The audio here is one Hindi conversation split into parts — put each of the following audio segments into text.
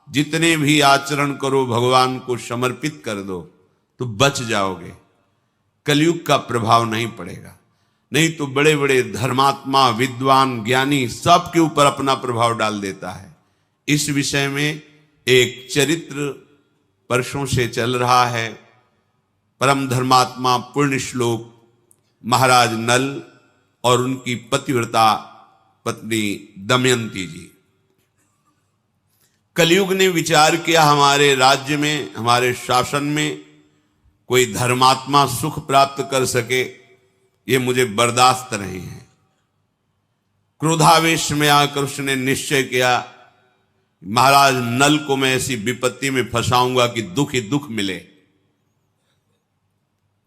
जितने भी आचरण करो भगवान को समर्पित कर दो तो बच जाओगे, कलयुग का प्रभाव नहीं पड़ेगा। नहीं तो बड़े बड़े धर्मात्मा, विद्वान, ज्ञानी सबके ऊपर अपना प्रभाव डाल देता है। इस विषय में एक चरित्र वर्षों से चल रहा है। परम धर्मात्मा पुण्य श्लोक महाराज नल और उनकी पतिव्रता पत्नी दमयंती जी। कलयुग ने विचार किया हमारे राज्य में, हमारे शासन में कोई धर्मात्मा सुख प्राप्त कर सके, ये मुझे बर्दाश्त नहीं है। क्रोधावेश में आकर उसने निश्चय किया महाराज नल को मैं ऐसी विपत्ति में फंसाऊंगा कि दुख ही दुख मिले।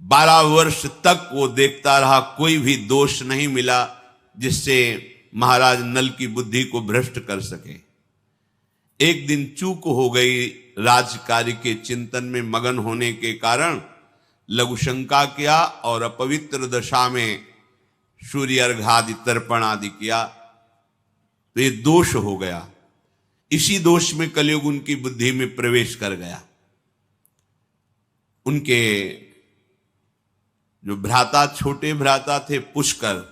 12 वर्ष तक वो देखता रहा, कोई भी दोष नहीं मिला जिससे महाराज नल की बुद्धि को भ्रष्ट कर सके। एक दिन चूक हो गई, राजकार्य के चिंतन में मगन होने के कारण लघुशंका किया और अपवित्र दशा में सूर्य अर्घादि तर्पण आदि किया, तो ये दोष हो गया। इसी दोष में कलयुग उनकी बुद्धि में प्रवेश कर गया। उनके जो भ्राता, छोटे भ्राता थे पुष्कर,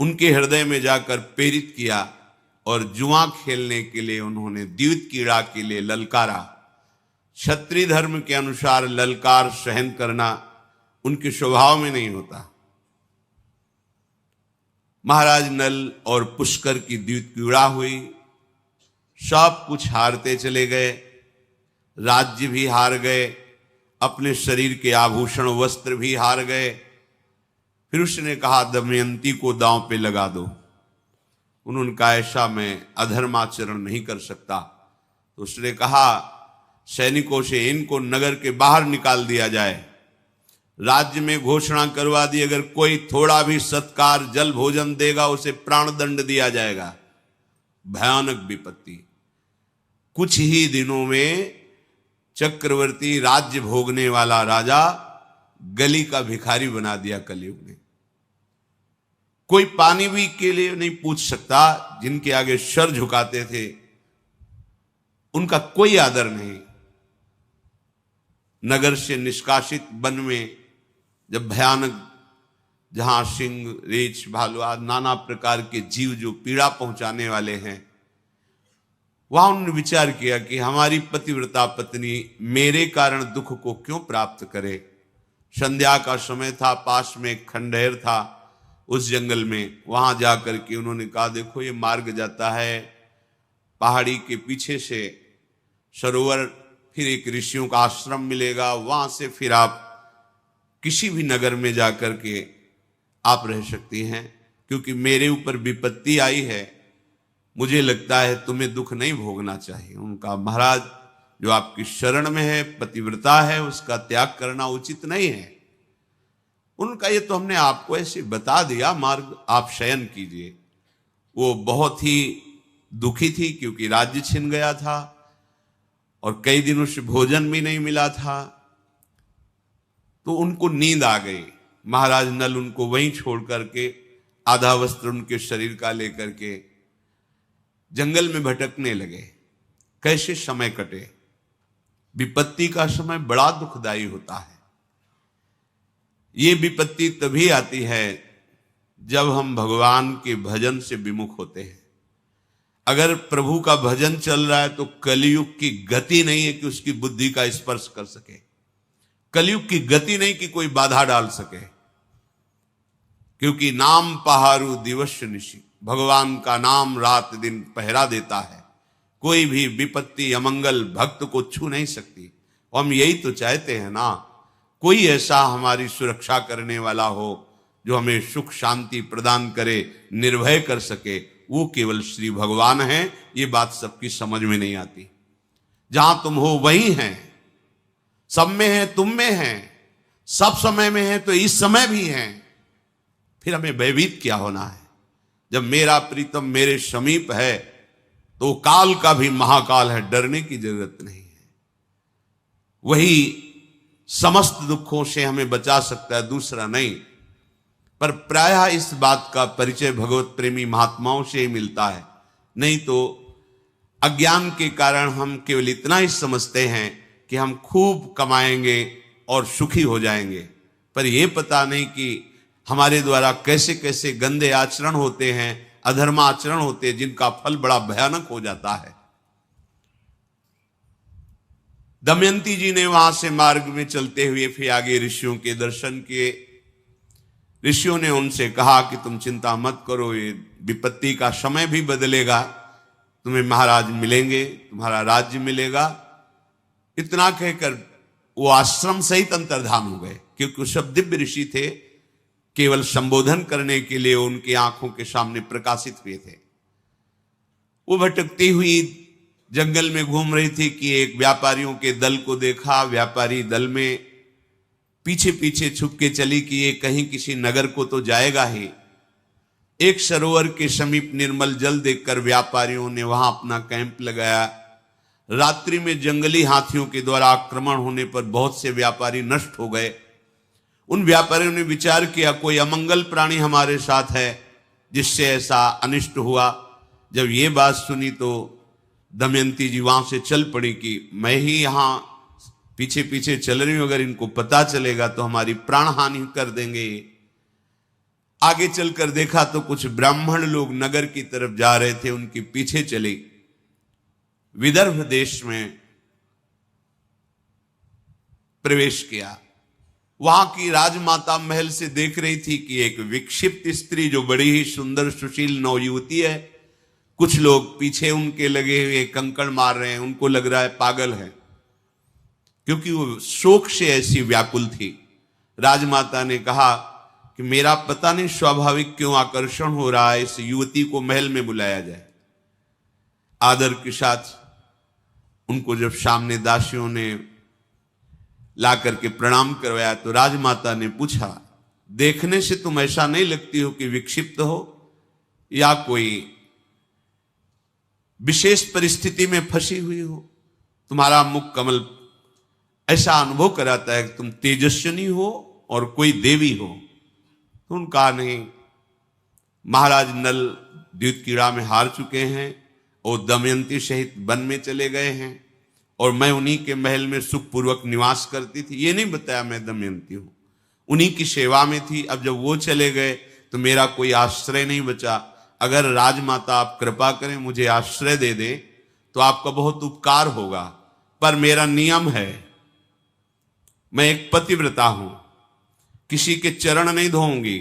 उनके हृदय में जाकर प्रेरित किया और जुआ खेलने के लिए उन्होंने द्यूत कीड़ा के लिए ललकारा। क्षत्रिय धर्म के अनुसार ललकार सहन करना उनके स्वभाव में नहीं होता। महाराज नल और पुष्कर की द्यूत कीड़ा हुई, सब कुछ हारते चले गए, राज्य भी हार गए, अपने शरीर के आभूषण वस्त्र भी हार गए। फिर उसने कहा दमयंती को दांव पे लगा दो। उन्होंने कहा ऐसा मैं अधर्माचरण नहीं कर सकता। तो उसने कहा सैनिकों से इनको नगर के बाहर निकाल दिया जाए, राज्य में घोषणा करवा दी अगर कोई थोड़ा भी सत्कार जल भोजन देगा उसे प्राण दंड दिया जाएगा। भयानक विपत्ति। कुछ ही दिनों में चक्रवर्ती, राज्य भोगने वाला राजा गली का भिखारी बना दिया कलयुग ने। कोई पानी भी के लिए नहीं पूछ सकता, जिनके आगे सर झुकाते थे उनका कोई आदर नहीं। नगर से निष्कासित वन में जब भयानक, जहां सिंह, रीछ, भालू आदि नाना प्रकार के जीव जो पीड़ा पहुंचाने वाले हैं, वहां उन्होंने विचार किया कि हमारी पतिव्रता पत्नी मेरे कारण दुख को क्यों प्राप्त करे। संध्या का समय था, पास में एक खंडहर था उस जंगल में। वहां जाकर के उन्होंने कहा देखो ये मार्ग जाता है पहाड़ी के पीछे से सरोवर, फिर एक ऋषियों का आश्रम मिलेगा, वहां से फिर आप किसी भी नगर में जाकर के आप रह सकती हैं, क्योंकि मेरे ऊपर विपत्ति आई है, मुझे लगता है तुम्हें दुख नहीं भोगना चाहिए। उनका महाराज जो आपकी शरण में है, पतिव्रता है, उसका त्याग करना उचित नहीं है। उनका ये तो हमने आपको ऐसे बता दिया मार्ग, आप शयन कीजिए। वो बहुत ही दुखी थी क्योंकि राज्य छिन गया था और कई दिनों से भोजन भी नहीं मिला था, तो उनको नींद आ गई। महाराज नल उनको वहीं छोड़ करके आधा वस्त्र उनके शरीर का लेकर के जंगल में भटकने लगे। कैसे समय कटे। विपत्ति का समय बड़ा दुखदाई होता है। ये विपत्ति तभी आती है जब हम भगवान के भजन से विमुख होते हैं। अगर प्रभु का भजन चल रहा है तो कलयुग की गति नहीं है कि उसकी बुद्धि का स्पर्श कर सके। कलयुग की गति नहीं कि कोई बाधा डाल सके, क्योंकि नाम पहारू दिवस निशि, भगवान का नाम रात दिन पहरा देता है। कोई भी विपत्ति, अमंगल भक्त को छू नहीं सकती। हम यही तो चाहते हैं ना, कोई ऐसा हमारी सुरक्षा करने वाला हो जो हमें सुख शांति प्रदान करे, निर्भय कर सके। वो केवल श्री भगवान हैं। ये बात सबकी समझ में नहीं आती। जहां तुम हो वही हैं, सब में है, तुम में है, सब समय में है तो इस समय भी है। फिर हमें भयभीत क्या होना है। जब मेरा प्रीतम मेरे समीप है तो काल का भी महाकाल है, डरने की जरूरत नहीं है। वही समस्त दुखों से हमें बचा सकता है, दूसरा नहीं। पर प्रायः इस बात का परिचय भगवत प्रेमी महात्माओं से ही मिलता है। नहीं तो अज्ञान के कारण हम केवल इतना ही समझते हैं कि हम खूब कमाएंगे और सुखी हो जाएंगे, पर यह पता नहीं कि हमारे द्वारा कैसे कैसे गंदे आचरण होते हैं, अधर्म आचरण होते हैं, जिनका फल बड़ा भयानक हो जाता है। दमयंती जी ने वहां से मार्ग में चलते हुए फिर आगे ऋषियों के दर्शन किए। ऋषियों ने उनसे कहा कि तुम चिंता मत करो, ये विपत्ति का समय भी बदलेगा, तुम्हें महाराज मिलेंगे, तुम्हारा राज्य मिलेगा। इतना कहकर वो आश्रम सहित अंतर्धान हो गए, क्योंकि वो सब दिव्य ऋषि थे, केवल संबोधन करने के लिए उनकी आंखों के सामने प्रकाशित हुए थे। वो भटकती हुई जंगल में घूम रही थी कि एक व्यापारियों के दल को देखा। व्यापारी दल में पीछे पीछे छुप के चली कि ये कहीं किसी नगर को तो जाएगा ही। एक सरोवर के समीप निर्मल जल देखकर व्यापारियों ने वहां अपना कैंप लगाया। रात्रि में जंगली हाथियों के द्वारा आक्रमण होने पर बहुत से व्यापारी नष्ट हो गए। उन व्यापारियों ने विचार किया कोई अमंगल प्राणी हमारे साथ है जिससे ऐसा अनिष्ट हुआ। जब ये बात सुनी तो दमयंती जी वहां से चल पड़ी कि मैं ही यहां पीछे पीछे चल रही हूं, अगर इनको पता चलेगा तो हमारी प्राण हानि कर देंगे। आगे चलकर देखा तो कुछ ब्राह्मण लोग नगर की तरफ जा रहे थे, उनके पीछे चली। विदर्भ देश में प्रवेश किया। वहां की राजमाता महल से देख रही थी कि एक विक्षिप्त स्त्री जो बड़ी ही सुंदर सुशील नवयुवती है, कुछ लोग पीछे उनके लगे हुए कंकड़ मार रहे हैं, उनको लग रहा है पागल है, क्योंकि वो शोक से ऐसी व्याकुल थी। राजमाता ने कहा कि मेरा पता नहीं स्वाभाविक क्यों आकर्षण हो रहा है, इस युवती को महल में बुलाया जाए। आदर के साथ उनको जब सामने दासियों ने ला करके प्रणाम करवाया तो राजमाता ने पूछा, देखने से तुम ऐसा नहीं लगती हो कि विक्षिप्त हो या कोई विशेष परिस्थिति में फंसी हुई हो? तुम्हारा मुख कमल ऐसा अनुभव कराता है कि तुम तेजस्विनी हो और कोई देवी हो। तो उनका नहीं, महाराज नल द्यूत कीड़ा में हार चुके हैं और दमयंती सहित वन में चले गए हैं और मैं उन्हीं के महल में सुखपूर्वक निवास करती थी। ये नहीं बताया मैं दमयंती हूं, उन्हीं की सेवा में थी। अब जब वो चले गए तो मेरा कोई आश्रय नहीं बचा। अगर राजमाता आप कृपा करें मुझे आश्रय दे दें तो आपका बहुत उपकार होगा, पर मेरा नियम है, मैं एक पतिव्रता हूं, किसी के चरण नहीं धोऊंगी,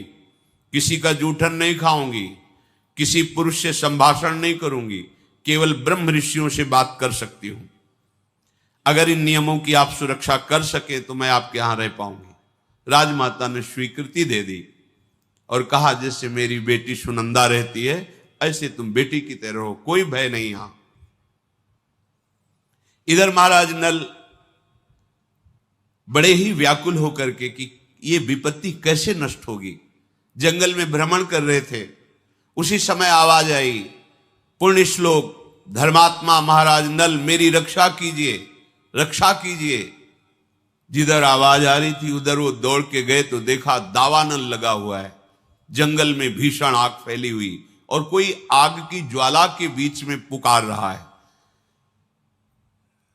किसी का जूठन नहीं खाऊंगी, किसी पुरुष से संभाषण नहीं करूंगी, केवल ब्रह्म ऋषियों से बात कर सकती हूं। अगर इन नियमों की आप सुरक्षा कर सके तो मैं आपके यहां रह पाऊंगी। राजमाता ने स्वीकृति दे दी और कहा जैसे मेरी बेटी सुनंदा रहती है ऐसे तुम बेटी की तरह हो, कोई भय नहीं यहां। इधर महाराज नल बड़े ही व्याकुल होकर के कि ये विपत्ति कैसे नष्ट होगी, जंगल में भ्रमण कर रहे थे। उसी समय आवाज आई, पुण्य श्लोक धर्मात्मा महाराज नल मेरी रक्षा कीजिए, रक्षा कीजिए। जिधर आवाज आ रही थी उधर वो दौड़ के गए तो देखा दावानल लगा हुआ है, जंगल में भीषण आग फैली हुई और कोई आग की ज्वाला के बीच में पुकार रहा है।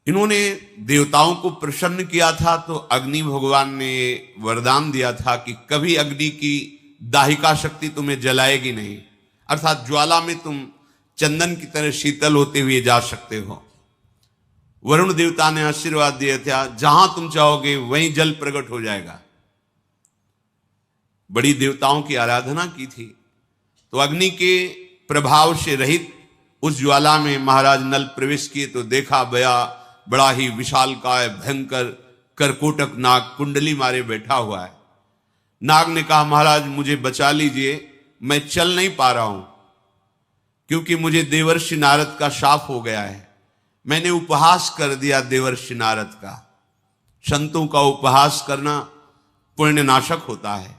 इन्होंने देवताओं को प्रसन्न किया था तो अग्नि भगवान ने वरदान दिया था कि कभी अग्नि की दाहिका शक्ति तुम्हें जलाएगी नहीं, अर्थात ज्वाला में तुम चंदन की तरह शीतल होते हुए जा सकते हो। वरुण देवता ने आशीर्वाद दिया था, जहां तुम चाहोगे वहीं जल प्रकट हो जाएगा। बड़ी देवताओं की आराधना की थी। तो अग्नि के प्रभाव से रहित उस ज्वाला में महाराज नल प्रवेश किए तो देखा बड़ा ही विशालकाय भयंकर करकोटक नाग कुंडली मारे बैठा हुआ है। नाग ने कहा महाराज मुझे बचा लीजिए, मैं चल नहीं पा रहा हूं क्योंकि मुझे देवर्षि नारद का शाप हो गया है। मैंने उपहास कर दिया देवर्षि नारद का। संतों का उपहास करना पुण्य नाशक होता है।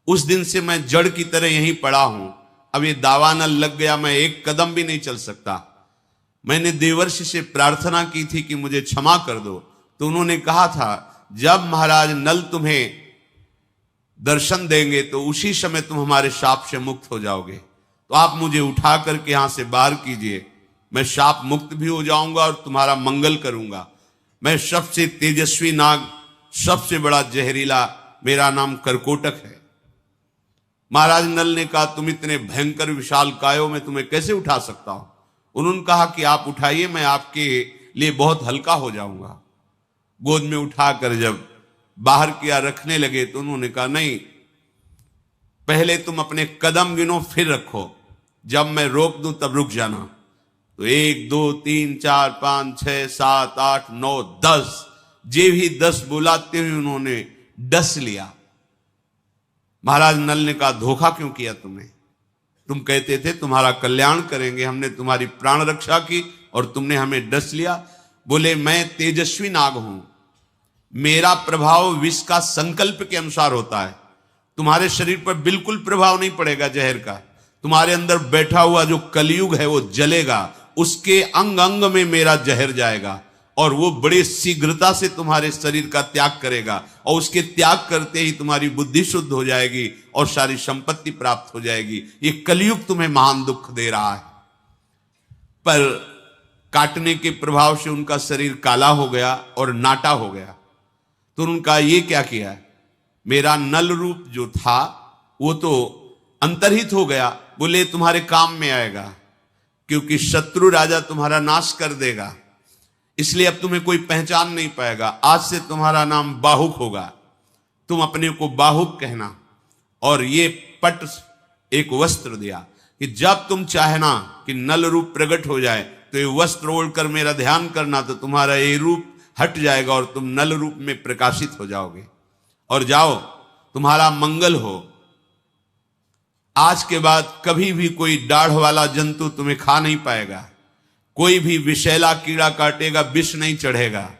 उस दिन से मैं जड़ की तरह यहीं पड़ा हूं। अब ये दावानल लग गया, मैं एक कदम भी नहीं चल सकता। मैंने देवर्षि से प्रार्थना की थी कि मुझे क्षमा कर दो, तो उन्होंने कहा था जब महाराज नल तुम्हें दर्शन देंगे तो उसी समय तुम हमारे शाप से मुक्त हो जाओगे। तो आप मुझे उठा करके यहां से बाहर कीजिए, मैं शाप मुक्त भी हो जाऊंगा और तुम्हारा मंगल करूंगा। मैं सबसे तेजस्वी नाग, सबसे बड़ा जहरीला, मेरा नाम करकोटक है। महाराज नल ने कहा, तुम इतने भयंकर विशाल कायो, में तुम्हें कैसे उठा सकता हूं? उन्होंने कहा कि आप उठाइए, मैं आपके लिए बहुत हल्का हो जाऊंगा। गोद में उठाकर जब बाहर किया रखने लगे तो उन्होंने कहा, नहीं, पहले तुम अपने कदम गिनो फिर रखो, जब मैं रोक दूं तब रुक जाना। तो 1 2 3 4 5 6 7 8 9 10, जे भी 10 बुलाते हुए उन्होंने डस लिया। महाराज नल ने कहा, धोखा क्यों किया तुमने? तुम कहते थे तुम्हारा कल्याण करेंगे, हमने तुम्हारी प्राण रक्षा की और तुमने हमें डस लिया। बोले, मैं तेजस्वी नाग हूं, मेरा प्रभाव विष का संकल्प के अनुसार होता है। तुम्हारे शरीर पर बिल्कुल प्रभाव नहीं पड़ेगा जहर का। तुम्हारे अंदर बैठा हुआ जो कलयुग है वो जलेगा, उसके अंग अंग में मेरा जहर जाएगा और वो बड़ी शीघ्रता से तुम्हारे शरीर का त्याग करेगा और उसके त्याग करते ही तुम्हारी बुद्धि शुद्ध हो जाएगी और सारी संपत्ति प्राप्त हो जाएगी। ये कलयुग तुम्हें महान दुख दे रहा है। पर काटने के प्रभाव से उनका शरीर काला हो गया और नाटा हो गया। तो उनका ये क्या किया, मेरा नल रूप जो था वो तो अंतर्हित हो गया। बोले, तुम्हारे काम में आएगा, क्योंकि शत्रु राजा तुम्हारा नाश कर देगा, इसलिए अब तुम्हें कोई पहचान नहीं पाएगा। आज से तुम्हारा नाम बाहुक होगा, तुम अपने को बाहुक कहना। और ये पट एक वस्त्र दिया कि जब तुम चाहना कि नल रूप प्रकट हो जाए तो ये वस्त्र ओढ़कर मेरा ध्यान करना, तो तुम्हारा ये रूप हट जाएगा और तुम नल रूप में प्रकाशित हो जाओगे। और जाओ, तुम्हारा मंगल हो। आज के बाद कभी भी कोई दाढ़ वाला जंतु तुम्हें खा नहीं पाएगा, कोई भी विषैला कीड़ा काटेगा, विष नहीं चढ़ेगा,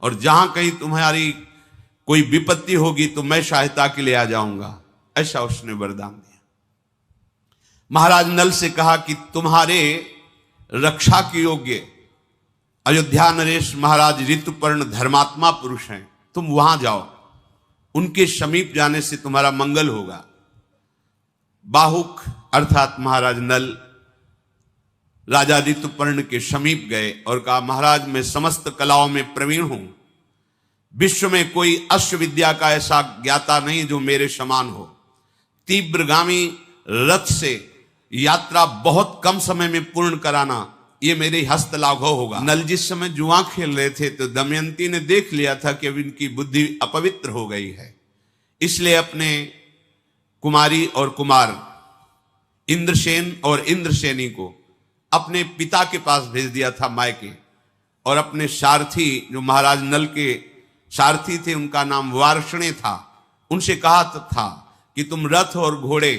और जहां कहीं तुम्हारी कोई विपत्ति होगी तो मैं सहायता के लिए आ जाऊंगा। ऐसा उसने वरदान दिया। महाराज नल से कहा कि तुम्हारे रक्षा के योग्य अयोध्या नरेश महाराज ऋतुपर्ण धर्मात्मा पुरुष हैं, तुम वहां जाओ, उनके समीप जाने से तुम्हारा मंगल होगा। बाहुक अर्थात महाराज नल राजा ऋतुपर्ण के समीप गए और कहा, महाराज मैं समस्त कलाओं में प्रवीण हूं, विश्व में कोई अश्व विद्या का ऐसा ज्ञाता नहीं जो मेरे समान हो। तीव्रगामी रथ से यात्रा बहुत कम समय में पूर्ण कराना ये मेरे हस्त लाघव होगा। नल जिस समय जुआ खेल रहे थे तो दमयंती ने देख लिया था कि अब इनकी बुद्धि अपवित्र हो गई है, इसलिए अपने कुमारी और कुमार इंद्रसेन और इंद्रसेनी को अपने पिता के पास भेज दिया था मायके, और अपने सारथी जो महाराज नल के सारथी थे उनका नाम वार्ष्णे था, उनसे कहा था कि तुम रथ और घोड़े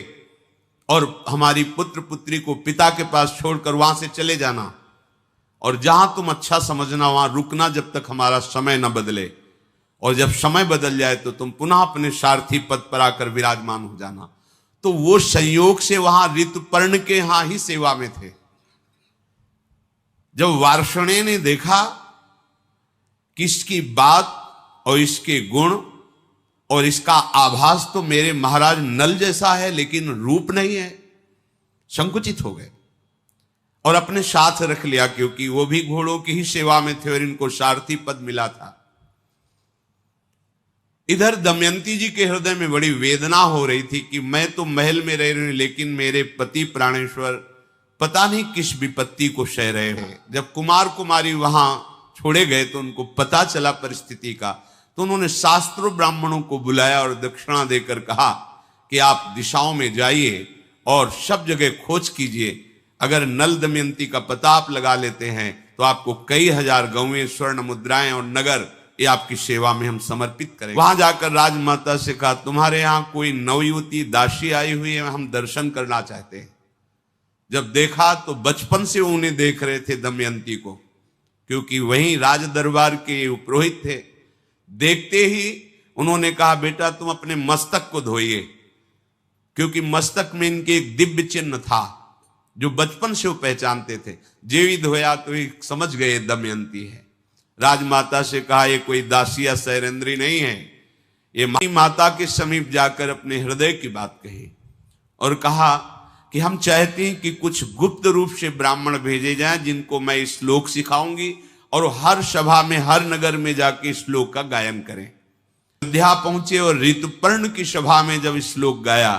और हमारी पुत्र पुत्री को पिता के पास छोड़कर वहां से चले जाना, और जहां तुम अच्छा समझना वहां रुकना जब तक हमारा समय न बदले, और जब समय बदल जाए तो तुम पुनः अपने सारथी पद पर आकर विराजमान हो जाना। तो वो संयोग से वहां ऋतुपर्ण के यहां ही सेवा में थे। जब वार्ष्णे ने देखा कि इसकी बात और इसके गुण और इसका आभास तो मेरे महाराज नल जैसा है लेकिन रूप नहीं है, संकुचित हो गए और अपने साथ रख लिया, क्योंकि वो भी घोड़ों की ही सेवा में थे और इनको सारथी पद मिला था। इधर दमयंती जी के हृदय में बड़ी वेदना हो रही थी कि मैं तो महल में रह रही हूं लेकिन मेरे पति प्राणेश्वर पता नहीं किस विपत्ति को सह रहे हैं। जब कुमार कुमारी वहां छोड़े गए तो उनको पता चला परिस्थिति का, तो उन्होंने शास्त्रों ब्राह्मणों को बुलाया और दक्षिणा देकर कहा कि आप दिशाओं में जाइए और सब जगह खोज कीजिए, अगर नल दमयंती का पता आप लगा लेते हैं तो आपको कई हजार गौएं, स्वर्ण मुद्राएं और नगर ये आपकी सेवा में हम समर्पित करेंगे। वहां जाकर राजमाता से कहा, तुम्हारे यहां कोई नवयुवती दासी आई हुई है, हम दर्शन करना चाहते हैं। जब देखा तो बचपन से उन्हें देख रहे थे दमयंती को, क्योंकि वहीं राज दरबार के पुरोहित थे। देखते ही उन्होंने कहा, बेटा तुम अपने मस्तक को धोइए, क्योंकि मस्तक में इनके एक दिव्य चिन्ह था जो बचपन से वो पहचानते थे। जेवी धोया तो ये समझ गए दमयंती है। राजमाता से कहा, ये कोई दासी या शैरेंद्री नहीं है, ये माता के समीप जाकर अपने हृदय की बात कही और कहा कि हम चाहते हैं कि कुछ गुप्त रूप से ब्राह्मण भेजे जाएं जिनको मैं श्लोक सिखाऊंगी और हर सभा में, हर नगर में जाके श्लोक का गायन करें। अयोध्या पहुंचे और ऋतुपर्ण की सभा में जब श्लोक गाया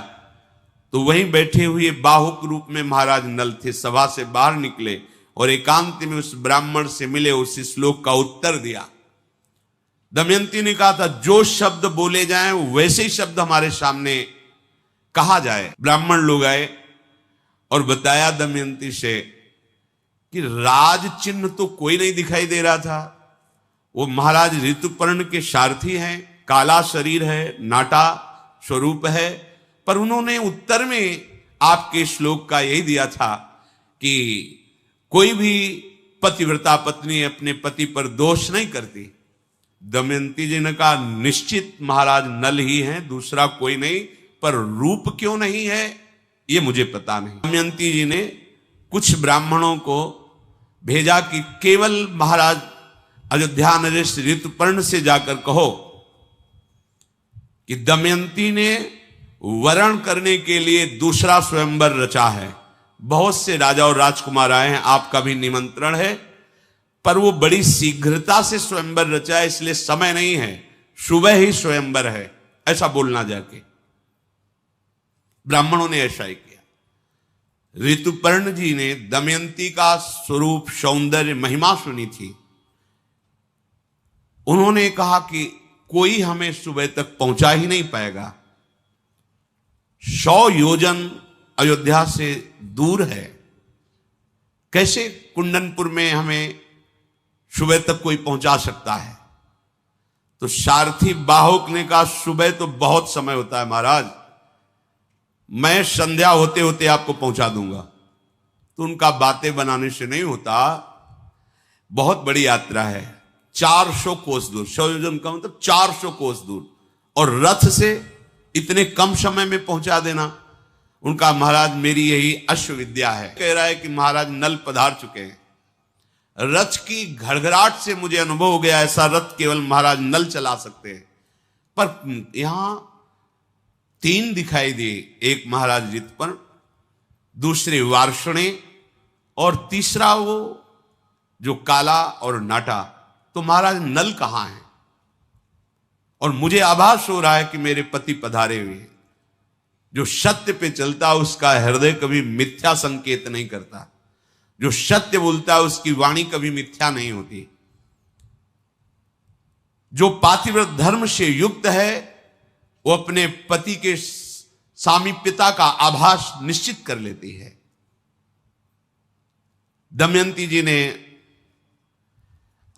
तो वहीं बैठे हुए बाहुक रूप में महाराज नल थे, सभा से बाहर निकले और एकांत में उस ब्राह्मण से मिले, उस श्लोक का उत्तर दिया। दमयंती ने कहा था जो शब्द बोले जाएं वैसे ही शब्द हमारे सामने कहा जाए। ब्राह्मण लोग आए और बताया दमयंती से कि राज चिन्ह तो कोई नहीं दिखाई दे रहा था, वो महाराज ऋतुपर्ण के सारथी हैं, काला शरीर है, नाटा स्वरूप है, पर उन्होंने उत्तर में आपके श्लोक का यही दिया था कि कोई भी पतिव्रता पत्नी अपने पति पर दोष नहीं करती। दमयंती जी ने कहा निश्चित महाराज नल ही हैं, दूसरा कोई नहीं, पर रूप क्यों नहीं है ये मुझे पता नहीं। दमयंती जी ने कुछ ब्राह्मणों को भेजा कि केवल महाराज अयोध्या नरेश ऋतुपर्ण से जाकर कहो कि दमयंती ने वरण करने के लिए दूसरा स्वयंवर रचा है। बहुत से राजा और राजकुमार आए हैं, आपका भी निमंत्रण है, पर वो बड़ी शीघ्रता से स्वयंवर रचा है, इसलिए समय नहीं है, सुबह ही स्वयंवर है, ऐसा बोलना जाके। ब्राह्मणों ने ऐसा ही किया। ऋतुपर्ण जी ने दमयंती का स्वरूप, सौंदर्य, महिमा सुनी थी। उन्होंने कहा कि कोई हमें सुबह तक पहुंचा ही नहीं पाएगा, 100 योजन अयोध्या से दूर है, कैसे कुंडनपुर में हमें सुबह तक कोई पहुंचा सकता है। तो सारथी बाहुक ने कहा सुबह तो बहुत समय होता है महाराज, मैं संध्या होते होते आपको पहुंचा दूंगा। तो उनका बातें बनाने से नहीं होता, बहुत बड़ी यात्रा है, 400 कोस दूर, 100 योजन का मतलब 400 कोस दूर, और रथ से इतने कम समय में पहुंचा देना। उनका महाराज मेरी यही अश्वविद्या है। कह रहा है कि महाराज नल पधार चुके हैं, रथ की घड़घड़ाहट से मुझे अनुभव हो गया ऐसा रथ केवल महाराज नल चला सकते हैं। पर यहां 3 दिखाई दिए, एक महाराज ऋतुपर्ण, दूसरे वार्ष्णे और तीसरा वो जो काला और नाटा। तो महाराज नल कहां है? और मुझे आभास हो रहा है कि मेरे पति पधारे हुए हैं। जो सत्य पे चलता है उसका हृदय कभी मिथ्या संकेत नहीं करता, जो सत्य बोलता है उसकी वाणी कभी मिथ्या नहीं होती। जो पातिव्रत धर्म से युक्त है वो अपने पति के सामीप्यता का आभास निश्चित कर लेती है। दमयंती जी ने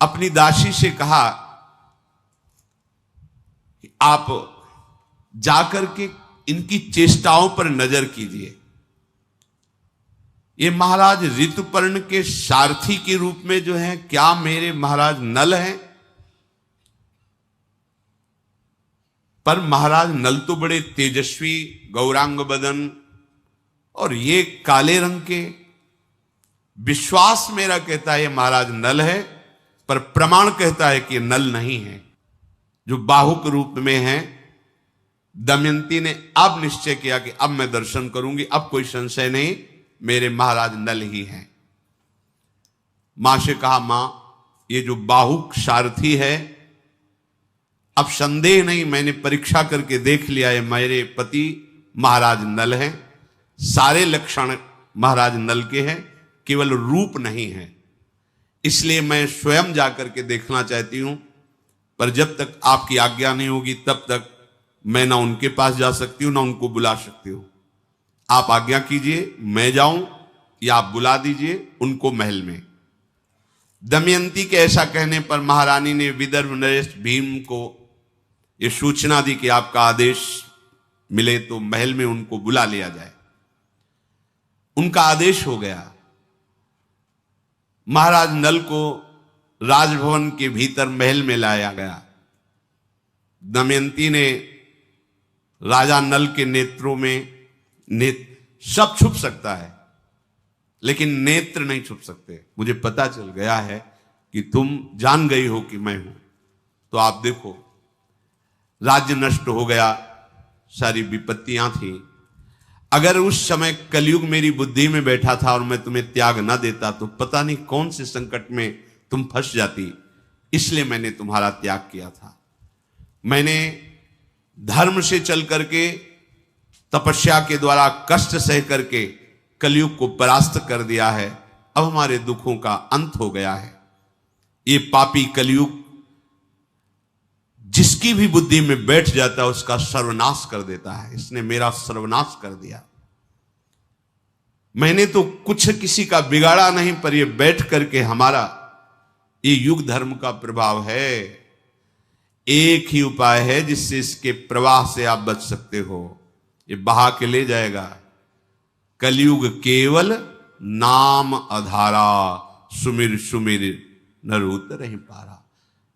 अपनी दासी से कहा कि आप जाकर के इनकी चेष्टाओं पर नजर कीजिए। ये महाराज ऋतुपर्ण के सारथी के रूप में जो है, क्या मेरे महाराज नल हैं? पर महाराज नल तो बड़े तेजस्वी, गौरांग बदन, और ये काले रंग के। विश्वास मेरा कहता है ये महाराज नल है, पर प्रमाण कहता है कि ये नल नहीं है, जो बाहुक रूप में है। दमयंती ने अब निश्चय किया कि अब मैं दर्शन करूंगी, अब कोई संशय नहीं, मेरे महाराज नल ही हैं। मां से कहा मां, ये जो बाहुक सारथी है, अब संदेह नहीं, मैंने परीक्षा करके देख लिया है, मेरे पति महाराज नल हैं, सारे लक्षण महाराज नल के हैं, केवल रूप नहीं है। इसलिए मैं स्वयं जाकर के देखना चाहती हूं, पर जब तक आपकी आज्ञा नहीं होगी तब तक मैं ना उनके पास जा सकती हूं ना उनको बुला सकती हूं। आप आज्ञा कीजिए, मैं जाऊं या आप बुला दीजिए उनको महल में। दमयंती के ऐसा कहने पर महारानी ने विदर्भ नरेश भीम को यह सूचना दी कि आपका आदेश मिले तो महल में उनको बुला लिया जाए। उनका आदेश हो गया। महाराज नल को राजभवन के भीतर महल में लाया गया। दमयंती ने राजा नल के नेत्रों में सब छुप सकता है लेकिन नेत्र नहीं छुप सकते। मुझे पता चल गया है कि तुम जान गई हो कि मैं हूं, तो आप देखो राज्य नष्ट हो गया, सारी विपत्तियां थी। अगर उस समय कलयुग मेरी बुद्धि में बैठा था और मैं तुम्हें त्याग ना देता तो पता नहीं कौन से संकट में तुम फंस जाती, इसलिए मैंने तुम्हारा त्याग किया था। मैंने धर्म से चल करके, तपस्या के द्वारा कष्ट सह करके कलयुग को परास्त कर दिया है। अब हमारे दुखों का अंत हो गया है। ये पापी कलयुग जिसकी भी बुद्धि में बैठ जाता है उसका सर्वनाश कर देता है। इसने मेरा सर्वनाश कर दिया। मैंने तो कुछ किसी का बिगाड़ा नहीं, पर ये बैठ करके हमारा ये युग धर्म का प्रभाव है। एक ही उपाय है जिससे इसके प्रवाह से आप बच सकते हो, ये बहा के ले जाएगा। कलयुग केवल नाम आधारा, सुमिर सुमिर नर उतर ही पारा।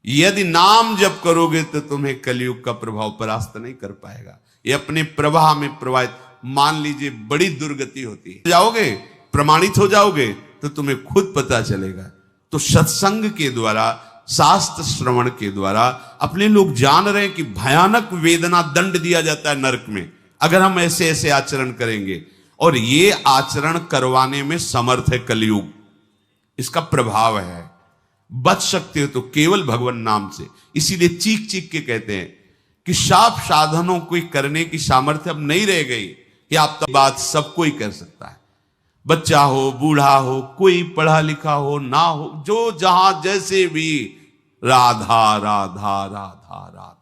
यदि नाम जप करोगे तो तुम्हें कलयुग का प्रभाव परास्त नहीं कर पाएगा। ये अपने प्रवाह में प्रवाहित, मान लीजिए बड़ी दुर्गति होती है, जाओगे प्रमाणित हो जाओगे तो तुम्हें खुद पता चलेगा। तो सत्संग के द्वारा, शास्त्र श्रवण के द्वारा अपने लोग जान रहे हैं कि भयानक वेदना, दंड दिया जाता है नरक में अगर हम ऐसे ऐसे आचरण करेंगे। और ये आचरण करवाने में समर्थ है कलयुग, इसका प्रभाव है। बच सकते हो तो केवल भगवान नाम से। इसीलिए चीख चीख के कहते हैं कि साप साधनों को करने की सामर्थ्य अब नहीं रह गई कि आप तो बात सब कोई कर सकता है। बच्चा हो, बूढ़ा हो, कोई पढ़ा लिखा हो ना हो, जो जहां जैसे भी राधा राधा राधा राधा।